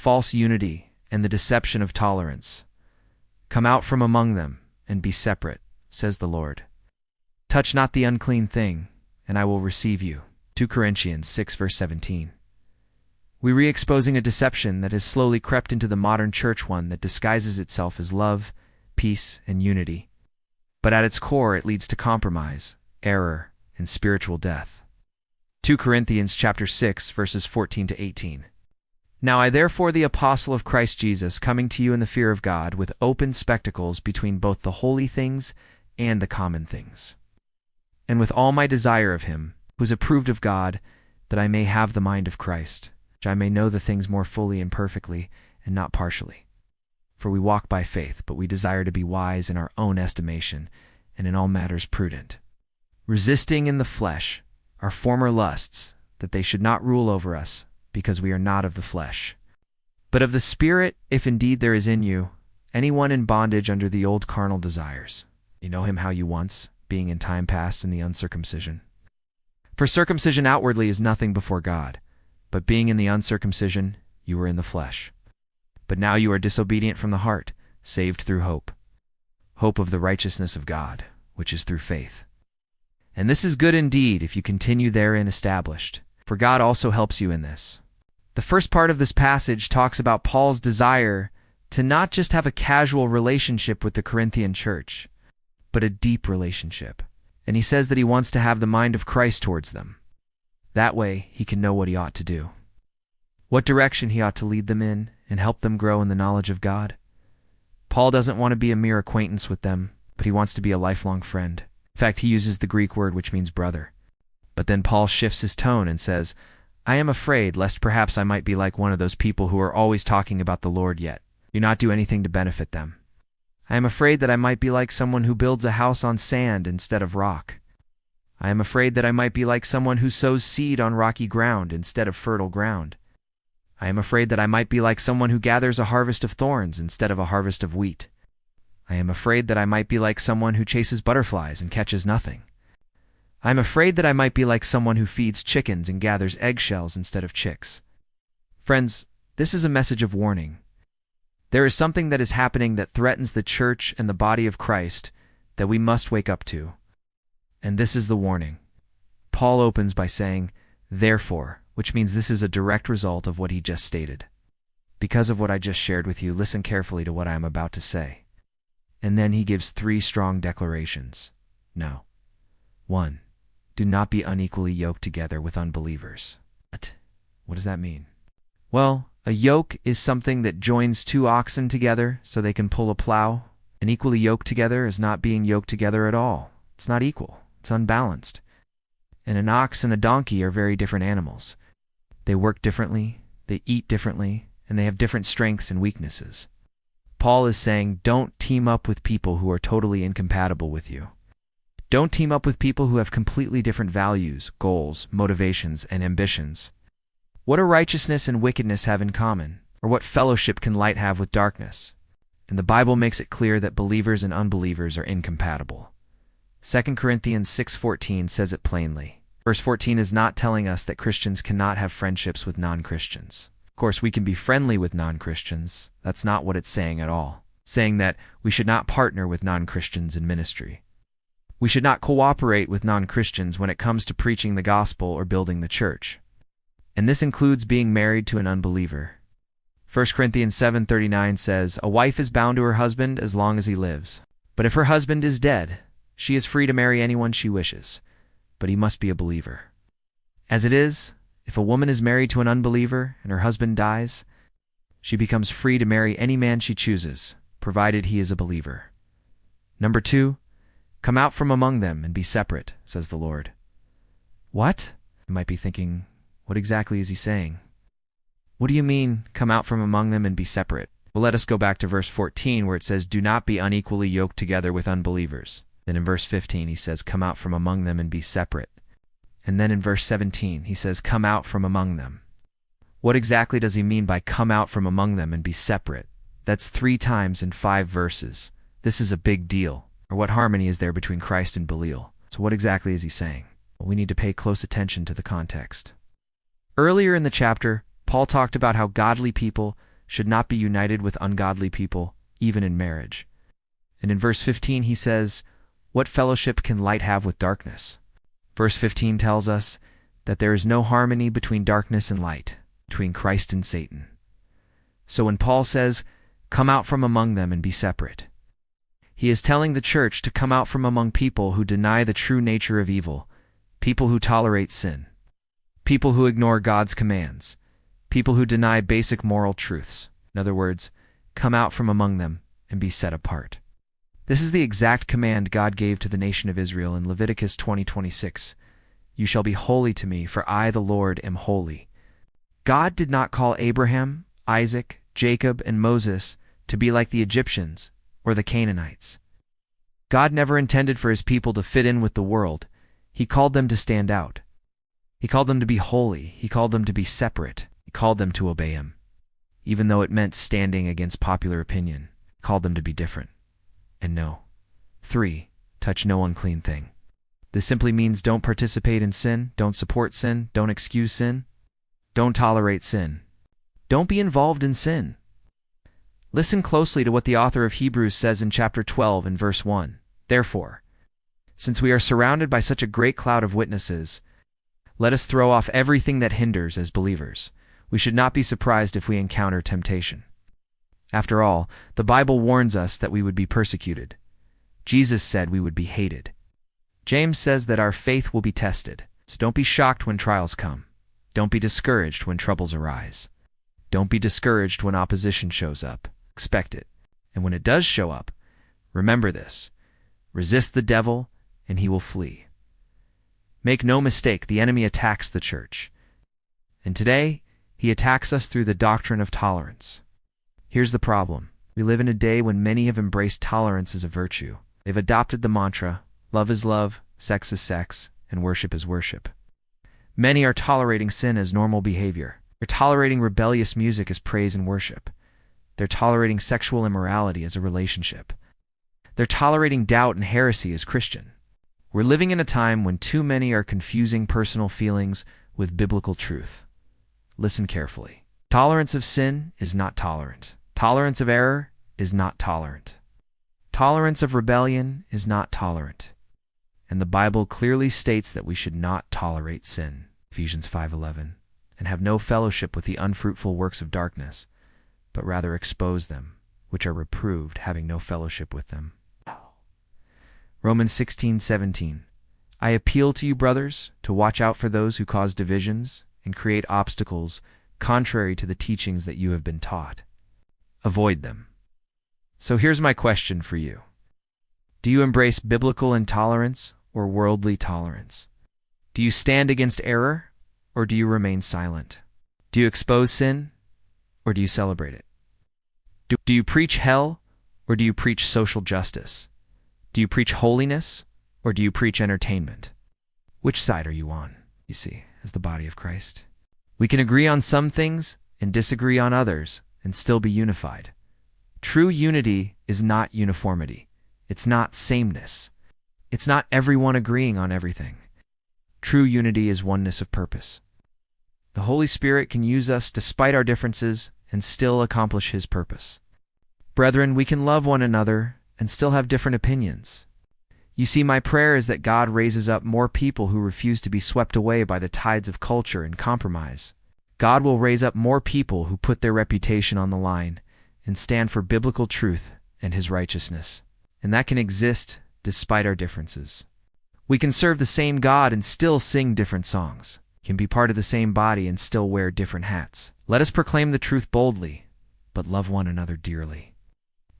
false unity and the deception of tolerance. Come out from among them and be separate, says the Lord. Touch not the unclean thing, and I will receive you. 2 Corinthians 6 verse 17. We re-exposing a deception that has slowly crept into the modern church, one that disguises itself as love, peace, and unity. But at its core, it leads to compromise, error, and spiritual death. 2 Corinthians chapter 6 verses 14 to 18. Now I therefore, the apostle of Christ Jesus, coming to you in the fear of God, with open spectacles between both the holy things and the common things, and with all my desire of him, who is approved of God, that I may have the mind of Christ, that I may know the things more fully and perfectly, and not partially. For we walk by faith, but we desire to be wise in our own estimation, and in all matters prudent, resisting in the flesh our former lusts, that they should not rule over us, because we are not of the flesh, but of the Spirit, if indeed there is in you anyone in bondage under the old carnal desires. You know him how you once, being in time past in the uncircumcision. For circumcision outwardly is nothing before God, but being in the uncircumcision, you were in the flesh. But now you are disobedient from the heart, saved through hope. Hope of the righteousness of God, which is through faith. And this is good indeed, if you continue therein established, for God also helps you in this. The first part of this passage talks about Paul's desire to not just have a casual relationship with the Corinthian church, but a deep relationship. And he says that he wants to have the mind of Christ towards them. That way, he can know what he ought to do, what direction he ought to lead them in, and help them grow in the knowledge of God. Paul doesn't want to be a mere acquaintance with them, but he wants to be a lifelong friend. In fact, he uses the Greek word which means brother. But then Paul shifts his tone and says, I am afraid lest perhaps I might be like one of those people who are always talking about the Lord yet do not do anything to benefit them. I am afraid that I might be like someone who builds a house on sand instead of rock. I am afraid that I might be like someone who sows seed on rocky ground instead of fertile ground. I am afraid that I might be like someone who gathers a harvest of thorns instead of a harvest of wheat. I am afraid that I might be like someone who chases butterflies and catches nothing. I am afraid that I might be like someone who feeds chickens and gathers eggshells instead of chicks. Friends, this is a message of warning. There is something that is happening that threatens the church and the body of Christ that we must wake up to. And this is the warning. Paul opens by saying, therefore, which means this is a direct result of what he just stated. Because of what I just shared with you, listen carefully to what I am about to say. And then he gives 3 strong declarations. No. 1. Do not be unequally yoked together with unbelievers. What does that mean? Well, a yoke is something that joins 2 oxen together so they can pull a plow. And equally yoked together is not being yoked together at all. It's not equal. It's unbalanced. And an ox and a donkey are very different animals. They work differently, they eat differently, and they have different strengths and weaknesses. Paul is saying, don't team up with people who are totally incompatible with you. Don't team up with people who have completely different values, goals, motivations, and ambitions. What do righteousness and wickedness have in common? Or what fellowship can light have with darkness? And the Bible makes it clear that believers and unbelievers are incompatible. 2 Corinthians 6:14 says it plainly. Verse 14 is not telling us that Christians cannot have friendships with non-Christians. Of course, we can be friendly with non-Christians. That's not what it's saying at all. It's saying that we should not partner with non-Christians in ministry. We should not cooperate with non-Christians when it comes to preaching the gospel or building the church. And this includes being married to an unbeliever. 1 Corinthians 7:39 says, a wife is bound to her husband as long as he lives. But if her husband is dead, she is free to marry anyone she wishes, but he must be a believer. As it is, if a woman is married to an unbeliever and her husband dies, she becomes free to marry any man she chooses, provided he is a believer. Number 2, come out from among them and be separate, says the Lord. What? You might be thinking, what exactly is he saying? What do you mean, come out from among them and be separate? Well, let us go back to verse 14 where it says, do not be unequally yoked together with unbelievers. Then in verse 15 he says, come out from among them and be separate. And then in verse 17 he says, come out from among them. What exactly does he mean by come out from among them and be separate? That's 3 times in 5 verses. This is a big deal. Or what harmony is there between Christ and Belial? So what exactly is he saying? Well, we need to pay close attention to the context. Earlier in the chapter, Paul talked about how godly people should not be united with ungodly people, even in marriage. And in verse 15 he says, "What fellowship can light have with darkness?" Verse 15 tells us that there is no harmony between darkness and light, between Christ and Satan. So when Paul says, "Come out from among them and be separate," he is telling the church to come out from among people who deny the true nature of evil, people who tolerate sin, people who ignore God's commands, people who deny basic moral truths. In other words, come out from among them and be set apart. This is the exact command God gave to the nation of Israel in Leviticus 20:26. "You shall be holy to me, for I, the Lord, am holy." God did not call Abraham, Isaac, Jacob, and Moses to be like the Egyptians or the Canaanites. God never intended for his people to fit in with the world. He called them to stand out. He called them to be holy. He called them to be separate. He called them to obey him. Even though it meant standing against popular opinion, he called them to be different. And no. 3. Touch no unclean thing. This simply means don't participate in sin, don't support sin, don't excuse sin, don't tolerate sin. Don't be involved in sin. Listen closely to what the author of Hebrews says in chapter 12 and verse 1. "Therefore, since we are surrounded by such a great cloud of witnesses, let us throw off everything that hinders as believers. We should not be surprised if we encounter temptation." After all, the Bible warns us that we would be persecuted. Jesus said we would be hated. James says that our faith will be tested. So don't be shocked when trials come. Don't be discouraged when troubles arise. Don't be discouraged when opposition shows up. Expect it. And when it does show up, remember this: resist the devil, and he will flee. Make no mistake, the enemy attacks the church. And today, he attacks us through the doctrine of tolerance. Here's the problem. We live in a day when many have embraced tolerance as a virtue. They've adopted the mantra, love is love, sex is sex, and worship is worship. Many are tolerating sin as normal behavior. They're tolerating rebellious music as praise and worship. They're tolerating sexual immorality as a relationship. They're tolerating doubt and heresy as Christian. We're living in a time when too many are confusing personal feelings with biblical truth. Listen carefully. Tolerance of sin is not tolerant. Tolerance of error is not tolerant. Tolerance of rebellion is not tolerant. And the Bible clearly states that we should not tolerate sin, Ephesians 5:11, and have no fellowship with the unfruitful works of darkness, but rather expose them, which are reproved, having no fellowship with them. Romans 16:17. "I appeal to you, brothers, to watch out for those who cause divisions and create obstacles contrary to the teachings that you have been taught. Avoid them." So here's my question for you. Do you embrace biblical intolerance or worldly tolerance? Do you stand against error, or do you remain silent? Do you expose sin, or do you celebrate it? Do you preach hell, or do you preach social justice? Do you preach holiness, or do you preach entertainment? Which side are you on, you see, as the body of Christ? We can agree on some things and disagree on others and still be unified. True unity is not uniformity. It's not sameness. It's not everyone agreeing on everything. True unity is oneness of purpose. The Holy Spirit can use us despite our differences and still accomplish his purpose. Brethren, we can love one another and still have different opinions. You see, my prayer is that God raises up more people who refuse to be swept away by the tides of culture and compromise. God will raise up more people who put their reputation on the line and stand for biblical truth and his righteousness. And that can exist despite our differences. We can serve the same God and still sing different songs, can be part of the same body and still wear different hats. Let us proclaim the truth boldly, but love one another dearly.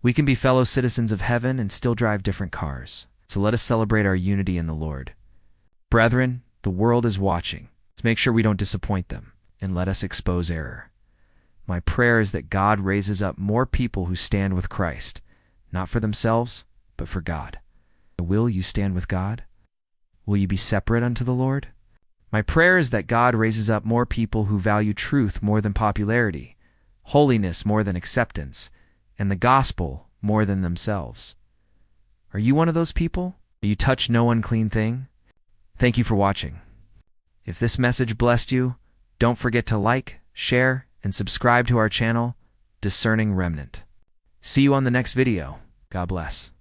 We can be fellow citizens of heaven and still drive different cars. So let us celebrate our unity in the Lord. Brethren, the world is watching. Let's make sure we don't disappoint them, and let us expose error. My prayer is that God raises up more people who stand with Christ, not for themselves, but for God. Will you stand with God? Will you be separate unto the Lord? My prayer is that God raises up more people who value truth more than popularity, holiness more than acceptance, and the gospel more than themselves. Are you one of those people? Do you touch no unclean thing? Thank you for watching. If this message blessed you, don't forget to like, share, and subscribe to our channel. discerning remnant. See you on the next video. God bless.